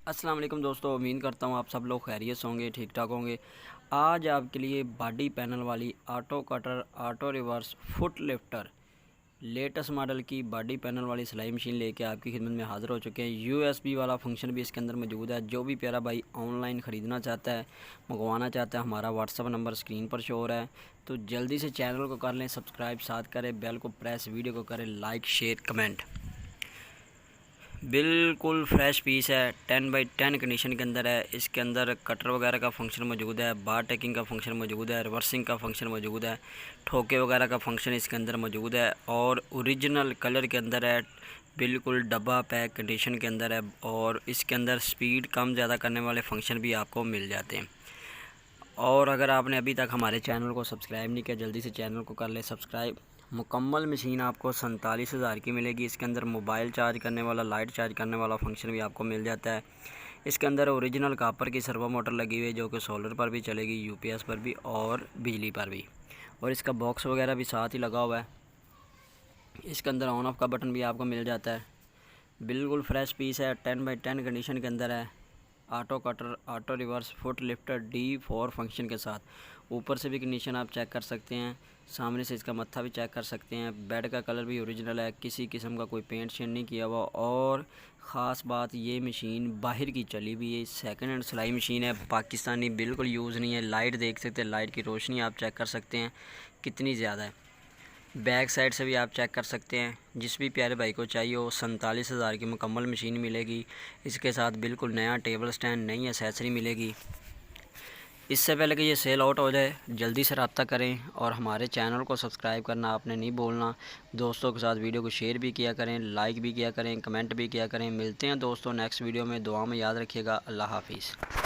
अस्सलाम वालेकुम दोस्तों, उम्मीद करता हूँ आप सब लोग खैरियत से होंगे, ठीक ठाक होंगे। आज आपके लिए बॉडी पैनल वाली auto cutter, auto reverse, foot lifter latest model की बॉडी पैनल वाली सिलाई मशीन लेके आपकी खिदमत में हाज़िर हो चुके हैं। यूएसबी वाला फंक्शन भी इसके अंदर मौजूद है। जो भी प्यारा भाई ऑनलाइन ख़रीदना चाहता है, मंगवाना चाहता है, हमारा व्हाट्सअप नंबर स्क्रीन पर शो हो रहा है। तो जल्दी से चैनल को कर लें सब्सक्राइब, साथ करें बेल को प्रेस, वीडियो को करें लाइक, शेयर, कमेंट। बिल्कुल फ्रेश पीस है, 10x10 कंडीशन के अंदर है। इसके अंदर कटर वगैरह का फंक्शन मौजूद है, बार टेकिंग का फंक्शन मौजूद है, रिवर्सिंग का फंक्शन मौजूद है, ठोके वगैरह का फंक्शन इसके अंदर मौजूद है और ओरिजिनल कलर के अंदर है। बिल्कुल डब्बा पैक कंडीशन के अंदर है और इसके अंदर स्पीड कम ज़्यादा करने वाले फंक्शन भी आपको मिल जाते हैं। और अगर आपने अभी तक हमारे चैनल को सब्सक्राइब नहीं किया, जल्दी से चैनल को कर ले सब्सक्राइब। मुकम्मल मशीन आपको 47,000 की मिलेगी। इसके अंदर मोबाइल चार्ज करने वाला, लाइट चार्ज करने वाला फंक्शन भी आपको मिल जाता है। इसके अंदर ओरिजिनल कापर की सर्वो मोटर लगी हुई है जो कि सोलर पर भी चलेगी, यूपीएस पर भी और बिजली पर भी। और इसका बॉक्स वगैरह भी साथ ही लगा हुआ है। इसके अंदर ऑन ऑफ का बटन भी आपको मिल जाता है। बिल्कुल फ्रेश पीस है, 10x10 कंडीशन के अंदर है। Auto cutter, auto reverse, foot lifter D4 function के साथ। ऊपर से भी कंडीशन आप चेक कर सकते हैं, सामने से इसका मत्था भी चेक कर सकते हैं। बेड का कलर भी ओरिजिनल है, किसी किस्म का कोई पेंट शेंट नहीं किया हुआ। और ख़ास बात, ये मशीन बाहर की चली हुई है, सेकंड हैंड सिलाई मशीन है, पाकिस्तानी, बिल्कुल यूज़ नहीं है। लाइट देख सकते हैं, लाइट की रोशनी आप चेक कर सकते हैं कितनी ज़्यादा है। बैक साइड से भी आप चेक कर सकते हैं। जिस भी प्यारे भाई को चाहिए हो, 47,000 की मुकम्मल मशीन मिलेगी। इसके साथ बिल्कुल नया टेबल स्टैंड, नई एसेसरी मिलेगी। इससे पहले कि ये सेल आउट हो जाए, जल्दी से रब्ता करें और हमारे चैनल को सब्सक्राइब करना आपने नहीं भूलना। दोस्तों के साथ वीडियो को शेयर भी किया करें, लाइक भी किया करें, कमेंट भी किया करें। मिलते हैं दोस्तों नेक्स्ट वीडियो में, दुआ में याद रखिएगा। अल्लाह हाफिज़।